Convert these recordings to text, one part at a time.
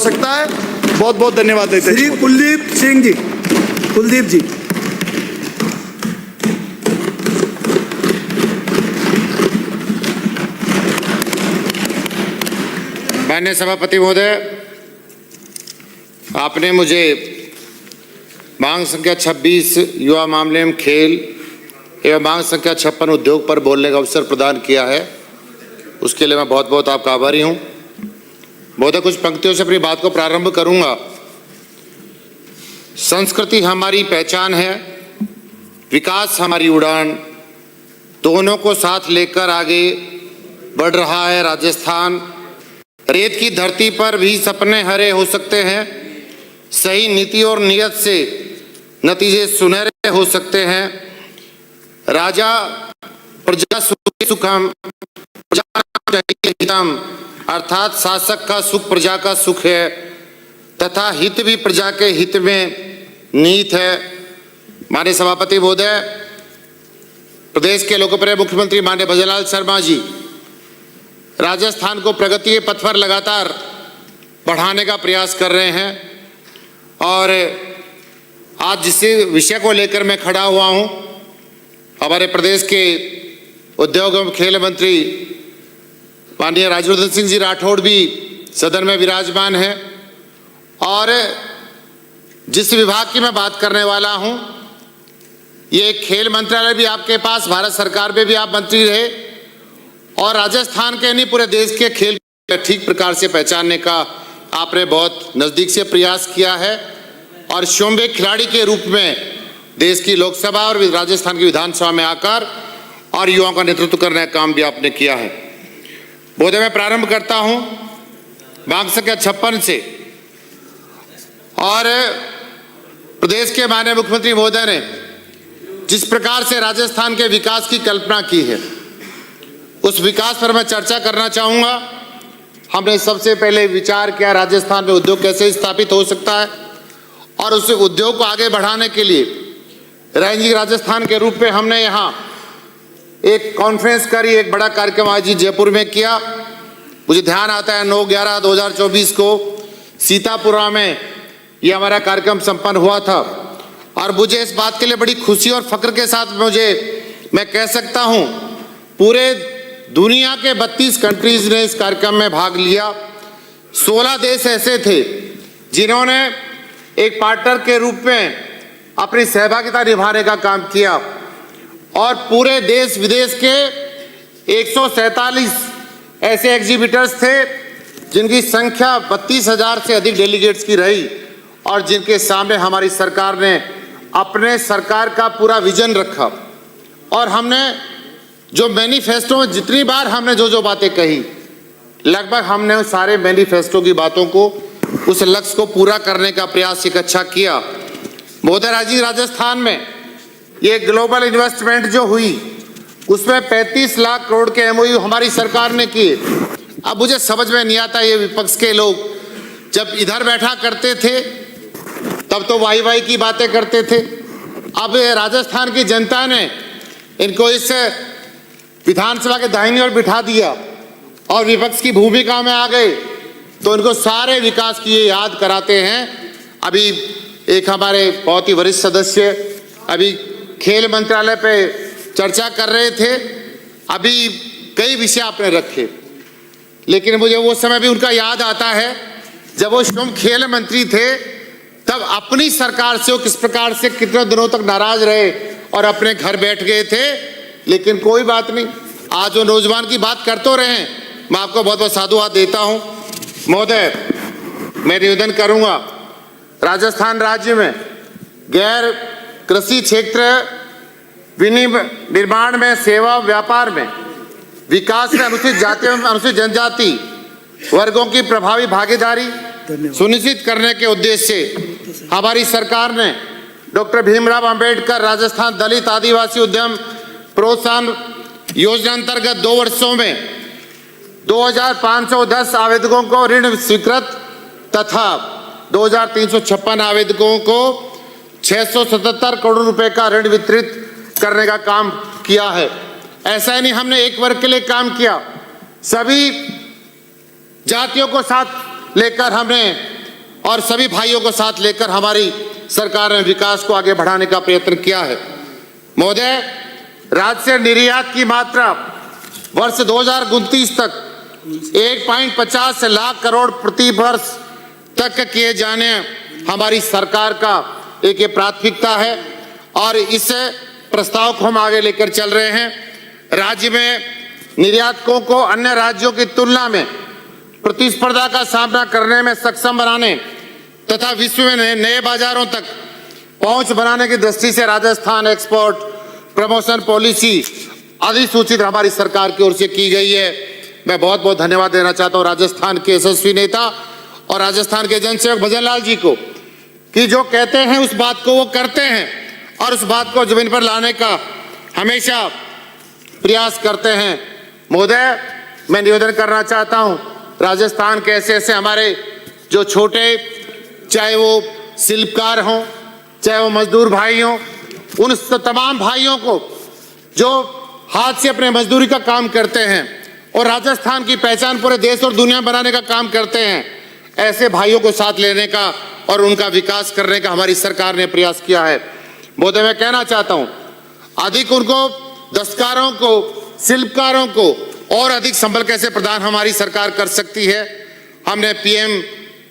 सकता है। बहुत बहुत धन्यवाद देते हैं। श्री कुलदीप सिंह जी, कुलदीप जी। माननीय सभापति महोदय, आपने मुझे मांग संख्या 26 युवा मामले एवं खेल एवं मांग संख्या 56 उद्योग पर बोलने का अवसर प्रदान किया है, उसके लिए मैं बहुत बहुत आपका आभारी हूँ। महोदय, कुछ पंक्तियों से अपनी बात को प्रारंभ करूँगा। संस्कृति हमारी पहचान है, विकास हमारी उड़ान, दोनों को साथ लेकर आगे बढ़ रहा है राजस्थान। रेत की धरती पर भी सपने हरे हो सकते हैं, सही नीति और नियत से नतीजे सुनहरे हो सकते हैं। राजा प्रजा सुखम प्रजा हितम, अर्थात शासक का सुख प्रजा का सुख है तथा हित भी प्रजा के हित में नीत है। माननीय सभापति महोदय, प्रदेश के लोकप्रिय मुख्यमंत्री माननीय भजनलाल शर्मा जी राजस्थान को प्रगति के पथ पर लगातार बढ़ाने का प्रयास कर रहे हैं और आज जिस विषय को लेकर मैं खड़ा हुआ हूं, हमारे प्रदेश के उद्योग एवं खेल मंत्री माननीय राज्यवर्धन सिंह जी राठौड़ भी सदन में विराजमान हैं और जिस विभाग की मैं बात करने वाला हूं, ये खेल मंत्रालय भी आपके पास, भारत सरकार में भी आप मंत्री रहे और राजस्थान के नहीं पूरे देश के खेल ठीक प्रकार से पहचानने का आपने बहुत नज़दीक से प्रयास किया है और शोम्बे खिलाड़ी के रूप में देश की लोकसभा और राजस्थान की विधानसभा में आकर और युवाओं का नेतृत्व करने का काम भी आपने किया है। महोदय, मैं प्रारंभ करता हूं मांग संख्या 56 से और प्रदेश के माननीय मुख्यमंत्री महोदय ने जिस प्रकार से राजस्थान के विकास की कल्पना की है, उस विकास पर मैं चर्चा करना चाहूँगा। हमने सबसे पहले विचार किया राजस्थान में उद्योग कैसे स्थापित हो सकता है और उस उद्योग को आगे बढ़ाने के लिए रैंजिंग राजस्थान के रूप में हमने यहाँ एक कॉन्फ्रेंस करी, एक बड़ा कार्यक्रम आज जयपुर में किया। मुझे ध्यान आता है 9/11/2024 को सीतापुरा में ये हमारा कार्यक्रम संपन्न हुआ था और मुझे इस बात के लिए बड़ी खुशी और फख्र के साथ मैं कह सकता हूँ पूरे दुनिया के 32 कंट्रीज ने इस कार्यक्रम में भाग लिया। 16 देश ऐसे थे जिन्होंने एक पार्टनर के रूप में अपनी सहभागिता निभाने का काम किया और पूरे देश विदेश के 147 ऐसे एग्जीबिटर्स थे जिनकी संख्या 32,000 से अधिक डेलीगेट्स की रही और जिनके सामने हमारी सरकार ने अपने सरकार का पूरा विजन रखा और हमने जो मैनिफेस्टो में जितनी बार हमने जो बातें कही, लगभग हमने उस सारे मैनिफेस्टो की बातों को, उस लक्ष्य को पूरा करने का प्रयास एक अच्छा किया। महोदय, राजस्थान में ये ग्लोबल इन्वेस्टमेंट जो हुई उसमें 35 लाख करोड़ के MOU हमारी सरकार ने किए। अब मुझे समझ में नहीं आता, ये विपक्ष के लोग जब इधर बैठा करते थे तब तो वाई वाई की बातें करते थे, अब राजस्थान की जनता ने इनको इस विधानसभा के दाहिनी ओर बिठा दिया और विपक्ष की भूमिका में आ गए तो इनको सारे विकास की ये याद कराते हैं। अभी एक हमारे बहुत ही वरिष्ठ सदस्य अभी खेल मंत्रालय पे चर्चा कर रहे थे, अभी कई विषय आपने रखे, लेकिन मुझे वो समय भी उनका याद आता है जब वो श्रम खेल मंत्री थे, तब अपनी सरकार से वो किस प्रकार से कितने दिनों तक नाराज रहे और अपने घर बैठ गए थे। लेकिन कोई बात नहीं, आज जो नौजवान की बात कर तो रहे हैं, मैं आपको बहुत बहुत साधुवाद देता हूं। महोदय, मैं निवेदन करूंगा, राजस्थान राज्य में गैर कृषि क्षेत्र विनिर्माण में, सेवा व्यापार में, विकास में अनुसूचित जाति एवं अनुसूचित जनजाति वर्गों की प्रभावी भागीदारी सुनिश्चित करने के उद्देश्य से हमारी सरकार ने डॉक्टर भीमराव अंबेडकर राजस्थान दलित आदिवासी उद्यम प्रोत्साहन योजना अंतर्गत 2 वर्षों में 2510 आवेदकों को ऋण स्वीकृत तथा 2356 आवेदकों को 677 करोड़ रुपए का ऋण वितरित करने का काम किया है। ऐसा ही नहीं हमने एक वर्ग के लिए काम किया, सभी जातियों को साथ लेकर हमने और सभी भाइयों को साथ लेकर हमारी सरकार ने विकास को आगे बढ़ाने का प्रयत्न किया है। महोदय, राज्य से निर्यात की मात्रा वर्ष 2029 तक 1.50 लाख करोड़ प्रति वर्ष तक किए जाने हमारी सरकार का एक ये प्राथमिकता है और इस प्रस्ताव को हम आगे लेकर चल रहे हैं। राज्य में निर्यातकों को अन्य राज्यों की तुलना में प्रतिस्पर्धा का सामना करने में सक्षम बनाने तथा विश्व में नए बाजारों तक पहुंच बनाने की दृष्टि से राजस्थान एक्सपोर्ट प्रमोशन पॉलिसी अधिसूचित हमारी सरकार की ओर से की गई है। मैं बहुत बहुत धन्यवाद देना चाहता हूं राजस्थान के यशस्वी नेता और राजस्थान के जनसेवक भजन लाल जी को कि जो कहते हैं उस बात को वो करते हैं और उस बात को जमीन पर लाने का हमेशा प्रयास करते हैं। महोदय, मैं निवेदन करना चाहता हूं राजस्थान के ऐसे ऐसे हमारे जो छोटे, चाहे वो शिल्पकार हों, चाहे वो मजदूर भाई हों, उन तमाम भाइयों को जो हाथ से अपने मजदूरी का काम करते हैं और राजस्थान की पहचान पूरे देश और दुनिया बनाने का काम करते हैं, ऐसे भाइयों को साथ लेने का और उनका विकास करने का हमारी सरकार ने प्रयास किया है। महोदय, मैं कहना चाहता हूं अधिक उनको दस्तकारों को, शिल्पकारों को और अधिक संबल कैसे प्रदान हमारी सरकार कर सकती है। हमने पीएम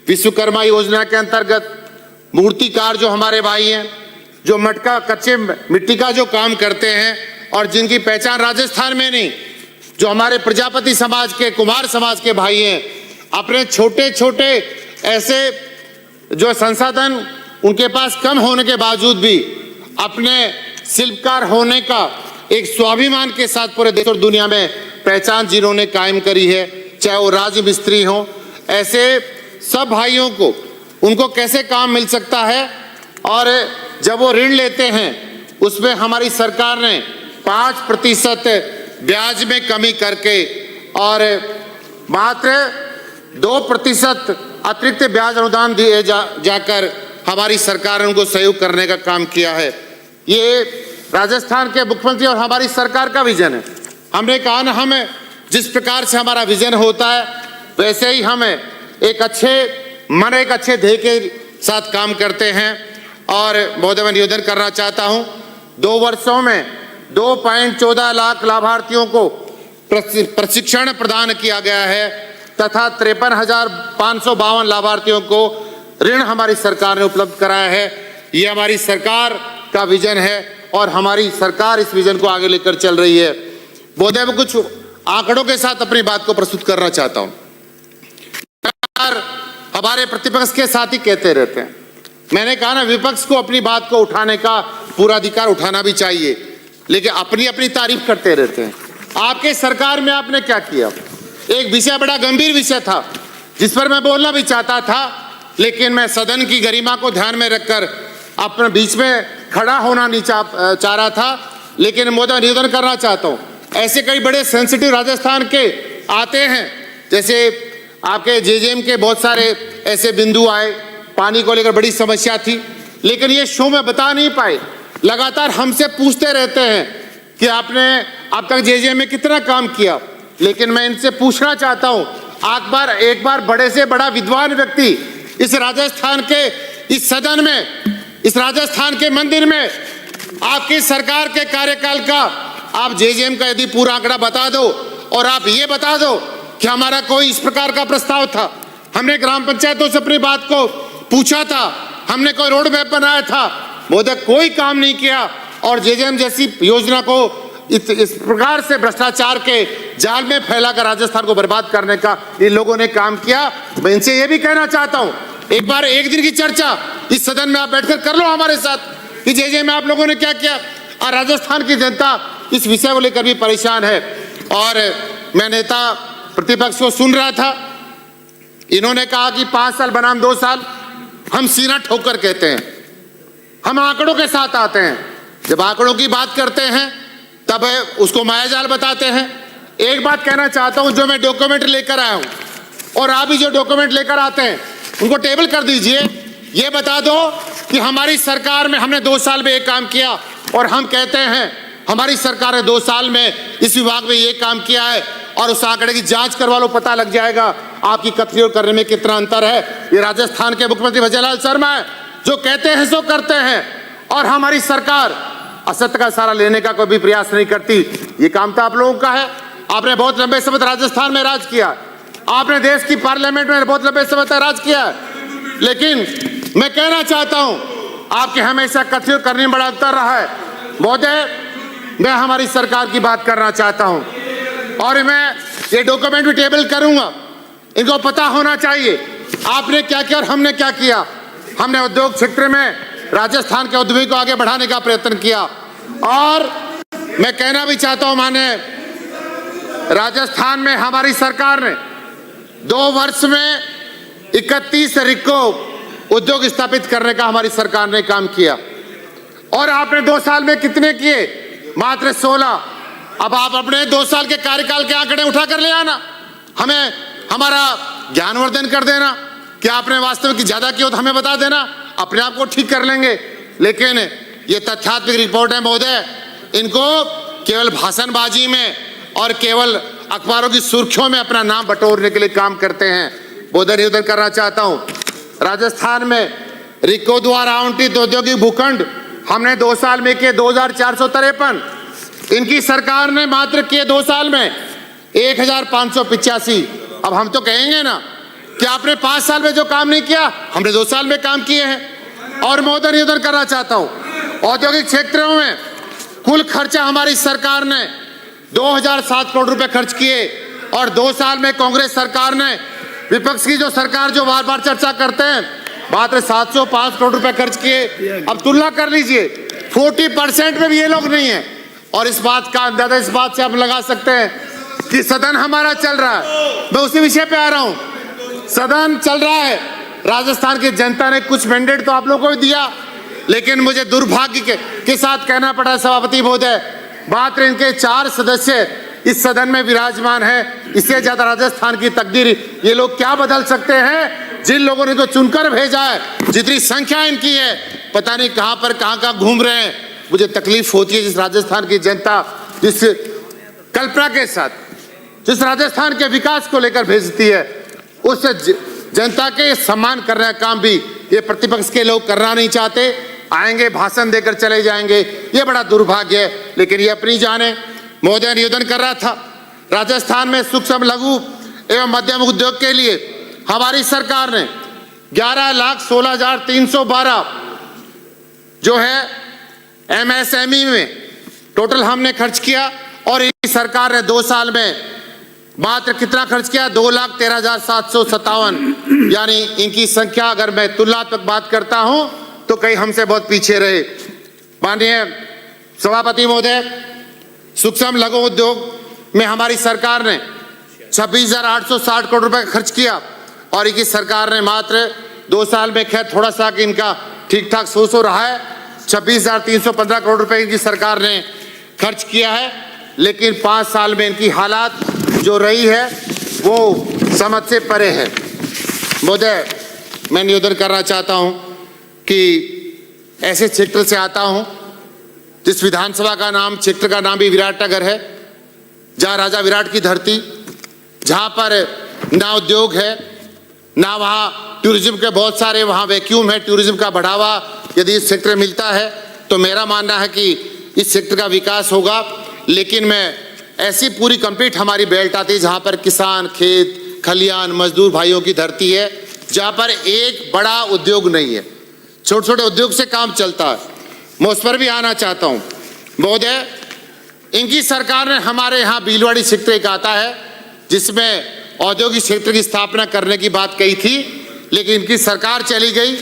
विश्वकर्मा योजना के अंतर्गत मूर्तिकार जो हमारे भाई हैं, जो मटका कच्चे मिट्टी का जो काम करते हैं और जिनकी पहचान राजस्थान में नहीं, जो हमारे प्रजापति समाज के, कुमार समाज के भाई हैं, अपने छोटे छोटे ऐसे जो संसाधन उनके पास कम होने के बावजूद भी अपने शिल्पकार होने का एक स्वाभिमान के साथ पूरे देश और दुनिया में पहचान जिन्होंने कायम करी है, चाहे वो राज मिस्त्री हों, ऐसे सब भाइयों को उनको कैसे काम मिल सकता है। और जब वो ऋण लेते हैं उसमें हमारी सरकार ने 5% ब्याज में कमी करके और मात्र 2% अतिरिक्त ब्याज अनुदान दिए जाकर हमारी सरकार ने उनको सहयोग करने का काम किया है। ये राजस्थान के मुख्यमंत्री और हमारी सरकार का विजन है। हमने कहा ना, हमें जिस प्रकार से हमारा विजन होता है वैसे ही हमें एक अच्छे ध्येय के साथ काम करते हैं। और महोदय, मैं निवेदन करना चाहता हूं 2 वर्षों में 2.14 लाख लाभार्थियों को प्रशिक्षण प्रदान किया गया है तथा 53,552 लाभार्थियों को ऋण हमारी सरकार ने उपलब्ध कराया है। ये हमारी सरकार का विजन है और हमारी सरकार इस विजन को आगे लेकर चल रही है। महोदय, मैं कुछ आंकड़ों के साथ अपनी बात को प्रस्तुत करना चाहता हूं। हमारे प्रतिपक्ष के साथ ही कहते रहते हैं, मैंने कहा ना, विपक्ष को अपनी बात को उठाने का पूरा अधिकार उठाना भी चाहिए, लेकिन अपनी अपनी तारीफ करते रहते हैं। आपके सरकार में आपने क्या किया? एक विषय बड़ा गंभीर विषय था जिस पर मैं बोलना भी चाहता था, लेकिन मैं सदन की गरिमा को ध्यान में रखकर अपने बीच में खड़ा होना नहीं चाह रहा था। लेकिन महोदय, निवेदन करना चाहता हूं, ऐसे कई बड़े सेंसिटिव राजस्थान के आते हैं, जैसे आपके जेजेएम के बहुत सारे ऐसे बिंदु आए, पानी को लेकर बड़ी समस्या थी, लेकिन ये शो में बता नहीं पाए। लगातार हमसे पूछते रहते हैं कि आपने अब तक जेजेएम में कितना काम किया, लेकिन मैं इनसे पूछना चाहता हूं, एक बार बड़े से बड़ा विद्वान व्यक्ति इस राजस्थान के इस सदन में, इस राजस्थान के मंदिर में आपकी सरकार के कार्यकाल का आप जेजेएम का यदि पूरा आंकड़ा बता दो और आप ये बता दो कि हमारा कोई इस प्रकार का प्रस्ताव था, हमने ग्राम पंचायतों से अपनी बात को पूछा था, हमने कोई रोड मैप बनाया था। महोदय, कोई काम नहीं किया और जेजेएम जैसी योजना को इस प्रकार से भ्रष्टाचार के जाल में फैलाकर राजस्थान को बर्बाद करने का इन लोगों ने काम किया। मैं इनसे यह भी कहना चाहता हूं, एक बार एक दिन की चर्चा इस सदन में आप बैठकर कर लो हमारे साथ कि जेजेएम में आप लोगों ने क्या किया। और राजस्थान की जनता इस विषय को लेकर भी परेशान है। और मैं नेता प्रतिपक्ष को सुन रहा था, इन्होंने कहा कि 5 साल बनाम 2 साल। हम सीना ठोकर कहते हैं, हम आंकड़ों के साथ आते हैं। जब आंकड़ों की बात करते हैं तब उसको मायाजाल बताते हैं। एक बात कहना चाहता हूं, जो मैं डॉक्यूमेंट लेकर आया हूं और आप भी जो डॉक्यूमेंट लेकर आते हैं उनको टेबल कर दीजिए। ये बता दो कि हमारी सरकार में हमने 2 साल में ये काम किया और हम कहते हैं हमारी सरकार ने 2 साल में इस विभाग में ये काम किया है, और उस आंकड़े की जांच करवा लो, पता लग जाएगा आपकी कथनी और करने में कितना अंतर है। ये राजस्थान के मुख्यमंत्री भजनलाल शर्मा है जो कहते हैं सो करते हैं, और हमारी सरकार असत्य का सहारा लेने का कोई भी प्रयास नहीं करती। ये काम तो आप लोगों का है। आपने बहुत लंबे समय तक राजस्थान में राज किया, आपने देश की पार्लियामेंट में बहुत लंबे समय तक राज किया है, लेकिन मैं कहना चाहता हूं आपके हमेशा कथनी और करने में बड़ा अंतर रहा है। महोदय, मैं हमारी सरकार की बात करना चाहता हूं और मैं ये डॉक्यूमेंट भी टेबल करूंगा। इनको पता होना चाहिए आपने क्या किया और हमने क्या किया। हमने उद्योग क्षेत्र में राजस्थान के उद्योग को आगे बढ़ाने का प्रयत्न किया, और मैं कहना भी चाहता हूं माने राजस्थान में हमारी सरकार ने 2 वर्ष में 31 रिको उद्योग स्थापित करने का हमारी सरकार ने काम किया, और आपने 2 साल में कितने किए? मात्र 16। अब आप अपने 2 साल के कार्यकाल के आंकड़े उठा कर ले आना, हमें हमारा ज्ञानवर्धन कर देना। क्या आपने वास्तव में ज्यादा किया तो हमें बता देना, अपने आप को ठीक कर लेंगे। लेकिन ये तथ्यात्मक रिपोर्ट है महोदय, इनको केवल भाषणबाजी में और केवल अखबारों की सुर्खियों में अपना नाम बटोरने के लिए काम करते हैं। महोदय, निवेदन करना चाहता हूं, राजस्थान में रिको द्वारा आवंटित औद्योगिक भूखंड हमने 2 साल में किए 2453, इनकी सरकार ने मात्र किए 2 साल में 1585। अब हम तो कहेंगे ना कि आपने 5 साल में जो काम नहीं किया, हमने 2 साल में काम किए हैं। और महोदय, निवेदन करना चाहता हूं, औद्योगिक क्षेत्रों में कुल खर्चा हमारी सरकार ने 2007 करोड़ रुपए खर्च किए, और 2 साल में कांग्रेस सरकार ने, विपक्ष की जो सरकार जो बार बार चर्चा करते हैं, मात्र 705 करोड़ रुपए खर्च किए। अब तुलना कर लीजिए, 40% में भी ये लोग नहीं है। और इस बात का अंदाजा इस बात से आप लगा सकते हैं कि सदन हमारा चल रहा है, मैं उसी विषय पे आ रहा हूं। सदन चल रहा है, राजस्थान की जनता ने कुछ मैंडेट तो आप लोगों को भी दिया, लेकिन मुझे दुर्भाग्य के साथ कहना पड़ा सभापति महोदय, मात्र इनके 4 सदस्य इस सदन में विराजमान है। इससे ज्यादा राजस्थान की तकदीर ये लोग क्या बदल सकते हैं? जिन लोगों ने तो चुनकर भेजा है, जितनी संख्या इनकी है, पता नहीं कहां पर कहां घूम रहे हैं। मुझे तकलीफ होती है जिस राजस्थान की जनता जिस कल्पना के साथ, जिस राजस्थान के विकास को लेकर भेजती है, उस जनता के सम्मान करने का काम भी ये प्रतिपक्ष के लोग करना नहीं चाहते। आएंगे, भाषण देकर चले जाएंगे, ये बड़ा दुर्भाग्य है, लेकिन ये अपनी जाने। महोदय, निवेदन कर रहा था, राजस्थान में सूक्ष्म लघु एवं मध्यम उद्योग के लिए हमारी सरकार ने 11,16,312 जो है MSME में टोटल हमने खर्च किया, और इस सरकार ने 2 साल में मात्र कितना खर्च किया? 2,13,757। यानी इनकी संख्या अगर मैं तुलनात्मक बात करता हूं तो कहीं हमसे बहुत पीछे रहे। माननीय सभापति महोदय, सूक्ष्म लघु उद्योग में हमारी सरकार ने 26,860 करोड़ रुपए खर्च किया, और इनकी सरकार ने मात्र 2 साल में, खैर थोड़ा सा कि इनका ठीक ठाक सो रहा है, 26,315 करोड़ रुपए इनकी सरकार ने खर्च किया है। लेकिन 5 साल में इनकी हालात जो रही है वो समझ से परे है। महोदय, मैं निवेदन करना चाहता हूं कि ऐसे क्षेत्र से आता हूं जिस विधानसभा का नाम, क्षेत्र का नाम भी विराटनगर है, जहां राजा विराट की धरती, जहां पर ना उद्योग है, ना वहाँ टूरिज्म के बहुत सारे वहाँ वैक्यूम है। टूरिज्म का बढ़ावा यदि इस सेक्टर में मिलता है तो मेरा मानना है कि इस सेक्टर का विकास होगा। लेकिन मैं ऐसी पूरी कंप्लीट हमारी बेल्ट आती है जहाँ पर किसान, खेत खलियान, मजदूर भाइयों की धरती है, जहाँ पर एक बड़ा उद्योग नहीं है, छोटे छोटे उद्योग से काम चलता है। मैं उस पर भी आना चाहता हूँ। महोदय, इनकी सरकार ने हमारे यहाँ भीलवाड़ी क्षेत्र एक आता है जिसमें औद्योगिक क्षेत्र की स्थापना करने की बात कही थी, लेकिन इनकी सरकार चली गई।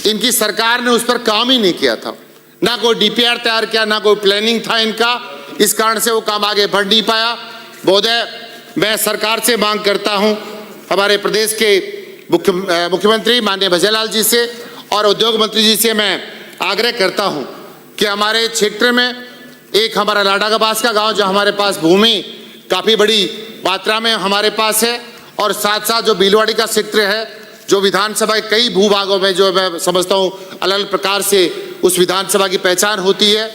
इनकी सरकार ने उस पर काम ही नहीं किया था, ना कोई DPR तैयार किया, ना कोई प्लानिंग था इनका। इस कारण से वो काम आगे बढ़ नहीं पाया। महोदय, मैं सरकार से मांग करता हूं, हमारे प्रदेश के मुख्यमंत्री माननीय भजनलाल जी से और उद्योग मंत्री जी से मैं आग्रह करता हूं कि हमारे क्षेत्र में एक हमारा लाडागाबास का गांव, जो हमारे पास भूमि काफ़ी बड़ी मात्रा में हमारे पास है, और साथ साथ जो भीलवाड़ी का क्षेत्र है, जो विधानसभा के कई भूभागों में जो मैं समझता हूँ अलग अलग प्रकार से उस विधानसभा की पहचान होती है।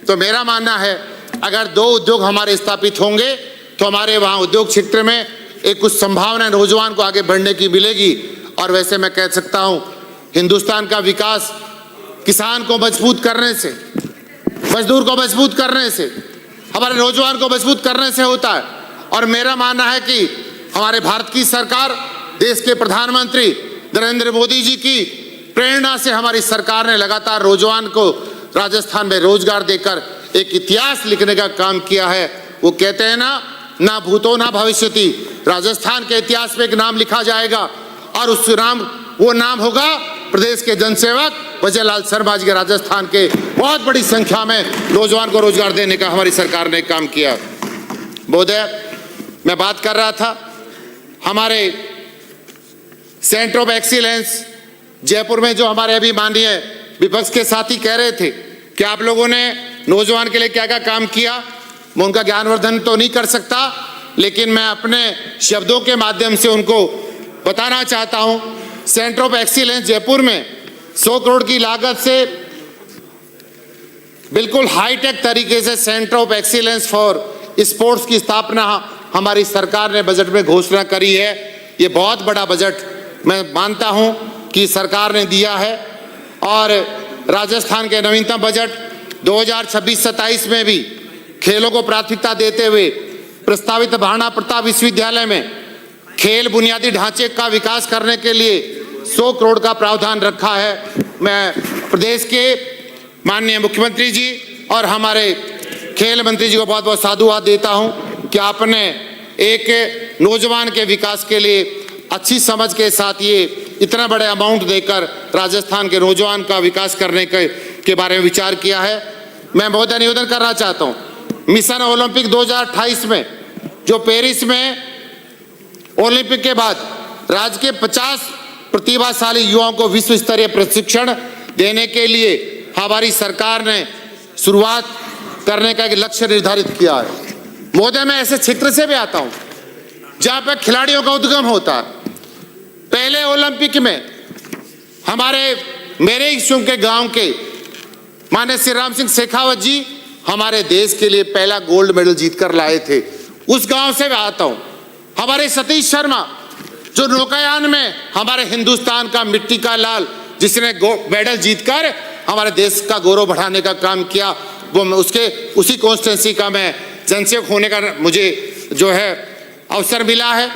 तो मेरा मानना है अगर 2 उद्योग हमारे स्थापित होंगे तो हमारे वहाँ उद्योग क्षेत्र में एक कुछ संभावना नौजवान को आगे बढ़ने की मिलेगी। और वैसे मैं कह सकता हूं, हिंदुस्तान का विकास किसान को मजबूत करने से, मजदूर को मजबूत करने से, हमारे नौजवान को मजबूत करने से होता है। और मेरा मानना है कि हमारे भारत की सरकार, देश के प्रधानमंत्री नरेंद्र मोदी जी की प्रेरणा से हमारी सरकार ने लगातार नौजवान को राजस्थान में रोजगार देकर एक इतिहास लिखने का काम किया है। वो कहते हैं ना भूतो ना भविष्यति, राजस्थान के इतिहास में एक नाम लिखा जाएगा और उस वो नाम होगा प्रदेश के जनसेवक भजनलाल शर्मा जी के। राजस्थान के बहुत बड़ी संख्या में नौजवान को रोजगार देने का हमारी सरकार ने काम किया। महोदय, मैं बात कर रहा था हमारे सेंटर ऑफ एक्सीलेंस जयपुर में, जो हमारे अभी माननीय विपक्ष के साथी कह रहे थे कि आप लोगों ने नौजवान के लिए क्या क्या काम किया। मैं उनका ज्ञानवर्धन तो नहीं कर सकता, लेकिन मैं अपने शब्दों के माध्यम से उनको बताना चाहता हूं। सेंटर ऑफ एक्सीलेंस जयपुर में 100 करोड़ की लागत से बिल्कुल हाईटेक तरीके से centre of excellence for sports की स्थापना हमारी सरकार ने बजट में घोषणा करी है। ये बहुत बड़ा बजट मैं मानता हूं कि सरकार ने दिया है। और राजस्थान के नवीनतम बजट 2026-27 में भी खेलों को प्राथमिकता देते हुए प्रस्तावित महाराणा प्रताप विश्वविद्यालय में खेल बुनियादी ढांचे का विकास करने के लिए 100 करोड़ का प्रावधान रखा है। मैं प्रदेश के माननीय मुख्यमंत्री जी और हमारे खेल मंत्री जी को बहुत बहुत साधुवाद देता हूं कि आपने एक नौजवान के विकास के लिए अच्छी समझ के साथ ये इतना बड़े अमाउंट देकर राजस्थान के नौजवान का विकास करने के बारे में विचार किया है। मैं महोदय निवेदन करना चाहता हूं, मिशन ओलंपिक 2028 में जो पेरिस में ओलंपिक के बाद राज्य के 50 प्रतिभाशाली युवाओं को विश्व स्तरीय प्रशिक्षण देने के लिए हमारी सरकार ने शुरुआत करने का एक लक्ष्य निर्धारित किया है। महोदय, मैं ऐसे क्षेत्र से भी आता हूं जहां पर खिलाड़ियों का उद्गम होता है। पहले ओलंपिक में मेरे ही के गांव के माननीय श्री राम सिंह शेखावत जी हमारे देश के लिए पहला गोल्ड मेडल जीतकर लाए थे। उस गांव से मैं आता हूं। हमारे सतीश शर्मा जो नौकायान में हमारे हिंदुस्तान का मिट्टी का लाल, जिसने मेडल जीतकर हमारे देश का गौरव बढ़ाने का काम किया, वो उसी कॉन्स्टिट्यूंसी का मैं जनसेवक होने का मुझे जो है अवसर मिला है।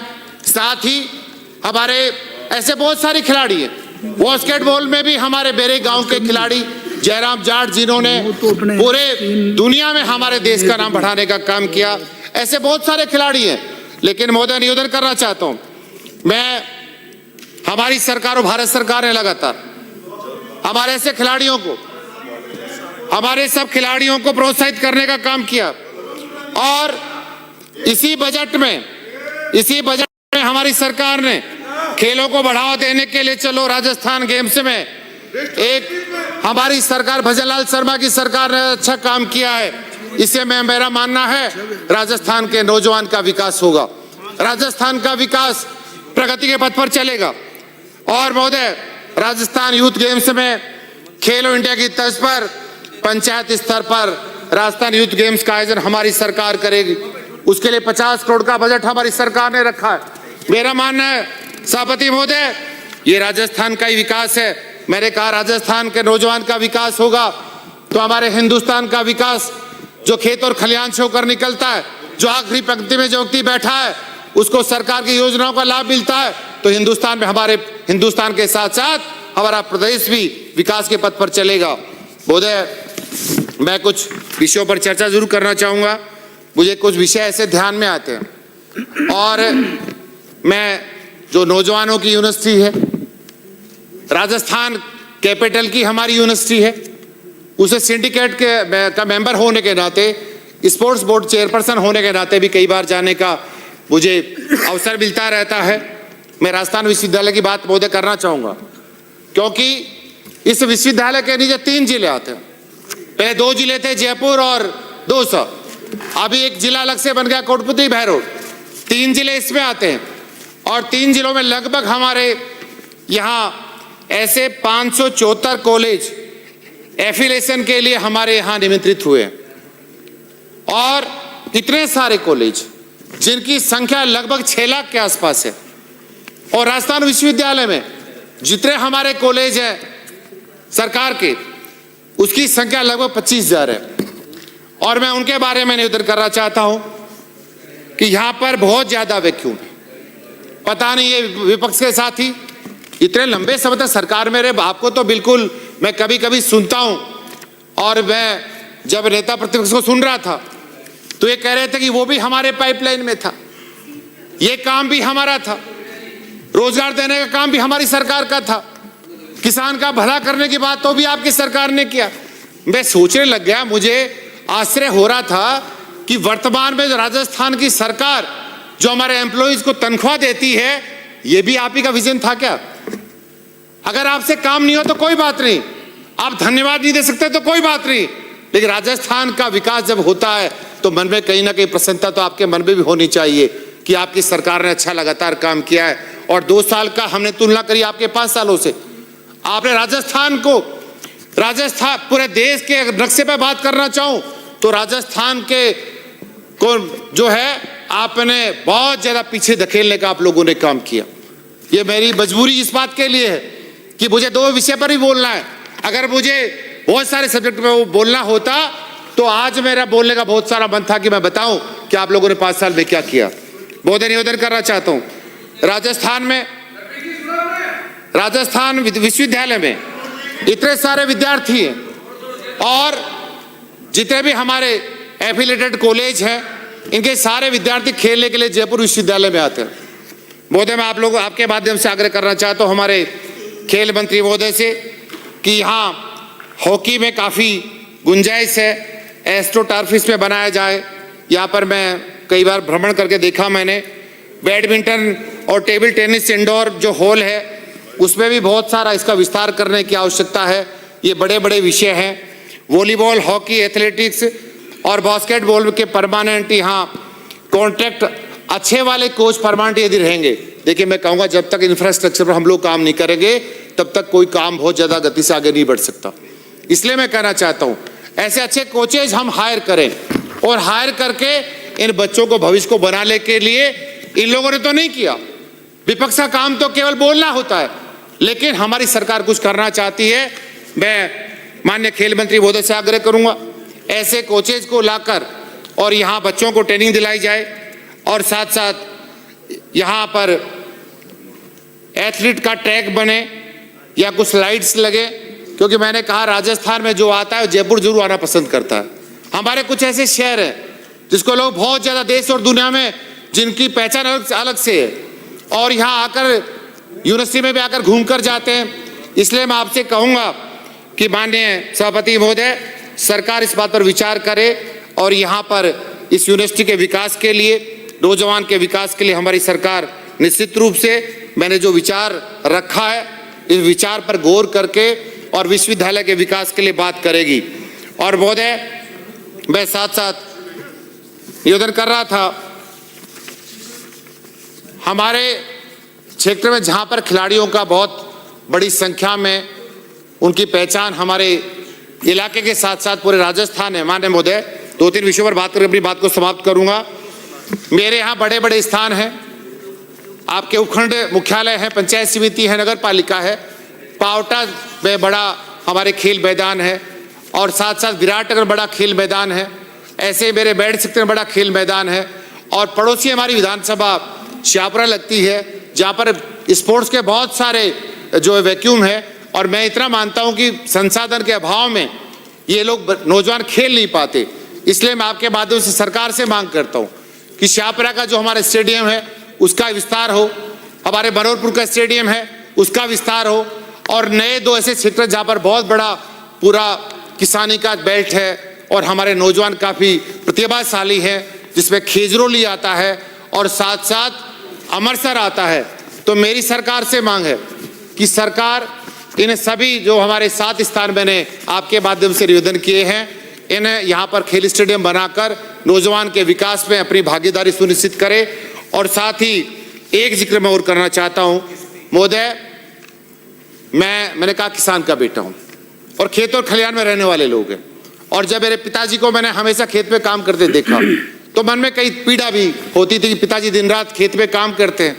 साथ ही हमारे ऐसे बहुत सारे खिलाड़ी हैं। बास्केटबॉल में भी हमारे मेरे गांव के खिलाड़ी जयराम जाट, जिन्होंने पूरे दुनिया में हमारे देश का नाम बढ़ाने का काम किया। ऐसे बहुत सारे खिलाड़ी हैं। लेकिन महोदय, निवेदन करना चाहता हूं, मैं हमारी सरकार और भारत सरकार ने लगातार हमारे ऐसे खिलाड़ियों को, हमारे सब खिलाड़ियों को प्रोत्साहित करने का काम किया। और इसी बजट में हमारी सरकार ने खेलों को बढ़ावा देने के लिए चलो राजस्थान गेम्स में एक हमारी सरकार भजनलाल शर्मा की सरकार ने अच्छा काम किया है। इससे मेरा मानना है राजस्थान के नौजवान का विकास होगा, राजस्थान का विकास प्रगति के पथ पर चलेगा। और महोदय, राजस्थान यूथ गेम्स में खेलो इंडिया की तर्ज पर पंचायत स्तर पर राजस्थान यूथ गेम्स का आयोजन हमारी सरकार करेगी। उसके लिए 50 करोड़ का बजट हमारी सरकार ने रखा है। मेरा मानना है सभापति महोदय, ये राजस्थान का ही विकास है। मैंने कहा राजस्थान के नौजवान का विकास होगा तो हमारे हिंदुस्तान का विकास, जो खेत और खलिहान से होकर निकलता है, जो आखिरी पंक्ति में जो व्यक्ति बैठा है उसको सरकार की योजनाओं का लाभ मिलता है, तो हिंदुस्तान में हमारे हिंदुस्तान के साथ साथ हमारा प्रदेश भी विकास के पथ पर चलेगा। महोदय, मैं कुछ विषयों पर चर्चा जरूर करना चाहूंगा। मुझे कुछ विषय ऐसे ध्यान में आते हैं। और मैं जो नौजवानों की यूनिवर्सिटी है, राजस्थान कैपिटल की हमारी यूनिवर्सिटी है, उसे सिंडिकेट का मेंबर होने के नाते, स्पोर्ट्स बोर्ड चेयरपर्सन होने के नाते भी कई बार जाने का मुझे अवसर मिलता रहता है। मैं राजस्थान विश्वविद्यालय की बात महोदय करना चाहूंगा, क्योंकि इस विश्वविद्यालय के नीचे 3 जिले आते हैं। पहले 2 जिले थे, जयपुर और दौसा। अभी एक जिला अलग से बन गया, कोटपुतली बहरोड। 3 जिले इसमें आते हैं। और 3 जिलों में लगभग हमारे यहाँ ऐसे 574 कॉलेज एफिलिएशन के लिए हमारे यहाँ निमंत्रित हुए। और इतने सारे कॉलेज जिनकी संख्या लगभग 6 लाख के आसपास है। और राजस्थान विश्वविद्यालय में जितने हमारे कॉलेज है सरकार के, उसकी संख्या लगभग 25,000 है। और मैं उनके बारे में निवेदन करना चाहता हूं कि यहां पर बहुत ज्यादा वैक्यूम है। पता नहीं ये विपक्ष के साथी इतने लंबे समय तक सरकार में रहे, आपको तो बिल्कुल, मैं कभी कभी सुनता हूं, और मैं जब नेता प्रतिपक्ष को सुन रहा था तो ये कह रहे थे कि वो भी हमारे पाइपलाइन में था, ये काम भी हमारा था, रोजगार देने का काम भी हमारी सरकार का था, किसान का भला करने की बात तो भी आपकी सरकार ने किया। मैं सोचने लग गया, मुझे आश्चर्य हो रहा था कि वर्तमान में जो राजस्थान की सरकार जो हमारे एम्प्लॉइज को तनख्वाह देती है, ये भी आप ही का विजन था क्या? अगर आपसे काम नहीं हो तो कोई बात नहीं, आप धन्यवाद नहीं दे सकते तो कोई बात नहीं, लेकिन राजस्थान का विकास जब होता है तो मन में कहीं ना कहीं प्रसन्नता तो आपके मन में भी होनी चाहिए कि आपकी सरकार ने अच्छा लगातार काम किया है। और 2 साल का हमने तुलना करी आपके 5 सालों से, आपने राजस्थान पूरे देश के नक्शे पर बात करना चाहूं तो राजस्थान के को जो है आपने बहुत ज्यादा पीछे धकेलने का आप लोगों ने काम किया। ये मेरी मजबूरी इस बात के लिए है कि मुझे 2 विषय पर भी बोलना है। अगर मुझे बहुत सारे सब्जेक्ट में बोलना होता तो आज मेरा बोलने का बहुत सारा मन था कि मैं बताऊं कि आप लोगों ने 5 साल में क्या किया। बहुत निवेदन करना चाहता हूं, राजस्थान विश्वविद्यालय में इतने सारे विद्यार्थी हैं और जितने भी हमारे एफिलिएटेड कॉलेज हैं, इनके सारे विद्यार्थी खेलने के लिए जयपुर विश्वविद्यालय में आते हैं। महोदय, मैं आप लोगों आपके माध्यम से आग्रह करना चाहता हूं हमारे खेल मंत्री महोदय से कि यहाँ हॉकी में काफ़ी गुंजाइश है, एस्ट्रोटर्फ इसमें बनाया जाए। यहाँ पर मैं कई बार भ्रमण करके देखा मैंने, बैडमिंटन और टेबल टेनिस इंडोर जो हॉल है उसमें भी बहुत सारा इसका विस्तार करने की आवश्यकता है। ये बड़े बड़े विषय हैं, वॉलीबॉल, हॉकी, एथलेटिक्स और बास्केटबॉल के परमानेंट यहाँ कॉन्ट्रैक्ट, अच्छे वाले कोच परमानेंट यदि रहेंगे। देखिए, मैं कहूँगा जब तक इंफ्रास्ट्रक्चर पर हम लोग काम नहीं करेंगे तब तक कोई काम बहुत ज़्यादा गति से आगे नहीं बढ़ सकता। इसलिए मैं कहना चाहता हूँ ऐसे अच्छे कोचेज हम हायर करें और हायर करके इन बच्चों को भविष्य को बनाने के लिए, इन लोगों ने तो नहीं किया, विपक्ष का काम तो केवल बोलना होता है, लेकिन हमारी सरकार कुछ करना चाहती है। मैं माननीय खेल मंत्री महोदय से आग्रह करूंगा ऐसे कोचेज को लाकर और यहाँ बच्चों को ट्रेनिंग दिलाई जाए और साथ साथ यहाँ पर एथलीट का ट्रैक बने या कुछ लाइट्स लगे, क्योंकि मैंने कहा राजस्थान में जो आता है जयपुर जरूर आना पसंद करता है। हमारे कुछ ऐसे शहर हैं जिसको लोग बहुत ज़्यादा देश और दुनिया में जिनकी पहचान अलग से है और यहाँ आकर यूनिवर्सिटी में भी आकर घूम कर जाते हैं। इसलिए मैं आपसे कहूँगा कि माननीय सभापति महोदय, सरकार इस बात पर विचार करे और यहाँ पर इस यूनिवर्सिटी के विकास के लिए, नौजवान के विकास के लिए हमारी सरकार निश्चित रूप से मैंने जो विचार रखा है इस विचार पर गौर करके और विश्वविद्यालय के विकास के लिए बात करेगी। और महोदय, मैं साथ साथ निवेदन कर रहा था, हमारे क्षेत्र में जहाँ पर खिलाड़ियों का बहुत बड़ी संख्या में उनकी पहचान हमारे इलाके के साथ साथ पूरे राजस्थान है। माननीय महोदय, 2-3 विषयों पर बात करके अपनी बात को समाप्त करूंगा। मेरे यहाँ बड़े बड़े स्थान हैं, आपके उपखंड मुख्यालय है, पंचायत समिति है, नगर पालिका है, पावटा में बड़ा हमारे खेल मैदान है और साथ साथ विराटनगर बड़ा खेल मैदान है। ऐसे मेरे बैड सेक्टर में बड़ा खेल मैदान है और पड़ोसी हमारी विधानसभा श्यापुरा लगती है जहाँ पर स्पोर्ट्स के बहुत सारे जो वैक्यूम है। और मैं इतना मानता हूँ कि संसाधन के अभाव में ये लोग नौजवान खेल नहीं पाते। इसलिए मैं आपके माध्यम से सरकार से मांग करता हूँ कि श्यापुरा का जो हमारा स्टेडियम है उसका विस्तार हो, हमारे मनोहरपुर का स्टेडियम है उसका विस्तार हो और नए 2 ऐसे क्षेत्र जहाँ पर बहुत बड़ा पूरा किसानी का बेल्ट है और हमारे नौजवान काफ़ी प्रतिभाशाली हैं, जिसमें खेजरोली आता है और साथ साथ अमरसर आता है। तो मेरी सरकार से मांग है कि सरकार इन सभी जो हमारे 7 स्थान मैंने आपके माध्यम से निवेदन किए हैं, इन्हें यहाँ पर खेल स्टेडियम बनाकर नौजवान के विकास में अपनी भागीदारी सुनिश्चित करे। और साथ ही एक जिक्र मैं और करना चाहता हूँ महोदय, मैंने कहा किसान का बेटा हूँ और खेत और खलिहान में रहने वाले लोग हैं और जब मेरे पिताजी को मैंने हमेशा खेत में काम करते देखा तो मन में कई पीड़ा भी होती थी कि पिताजी दिन रात खेत में काम करते हैं,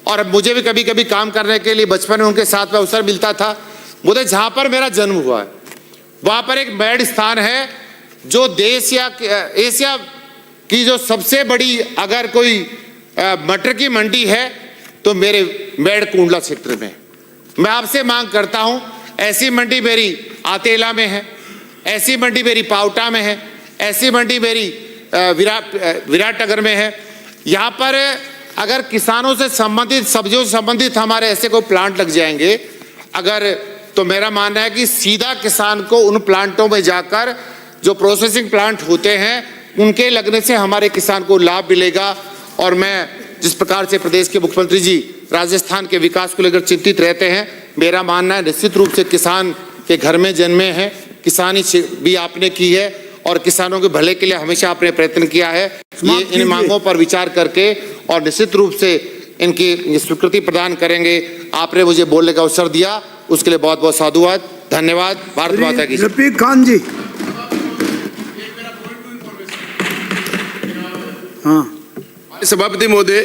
और अब मुझे भी कभी कभी काम करने के लिए बचपन में उनके साथ में अवसर मिलता था। मुझे जहाँ पर मेरा जन्म हुआ है वहाँ पर एक मैड स्थान है जो देश या एशिया की जो सबसे बड़ी अगर कोई मटर की मंडी है तो मेरे मैड कुंडला क्षेत्र में। मैं आपसे मांग करता हूँ, ऐसी मंडी मेरी आतेला में है, ऐसी मंडी मेरी पावटा में है, ऐसी मंडी मेरी विराटनगर में है। यहाँ पर अगर किसानों से संबंधित, सब्जियों से संबंधित हमारे ऐसे कोई प्लांट लग जाएंगे अगर, तो मेरा मानना है कि सीधा किसान को उन प्लांटों में जाकर जो प्रोसेसिंग प्लांट होते हैं उनके लगने से हमारे किसान को लाभ मिलेगा। और मैं जिस प्रकार से प्रदेश के मुख्यमंत्री जी राजस्थान के विकास को लेकर चिंतित रहते हैं, मेरा मानना है निश्चित रूप से किसान के घर में जन्मे हैं, किसानी भी आपने की है और किसानों के भले के लिए हमेशा आपने प्रयत्न किया है। ये इन मांगों पर विचार करके और निश्चित रूप से इनकी स्वीकृति प्रदान करेंगे। आपने मुझे बोलने का अवसर दिया, उसके लिए बहुत बहुत साधुवाद, धन्यवाद। भारत माता की जय। रफीक खान जी। हाँ, सभापति महोदय,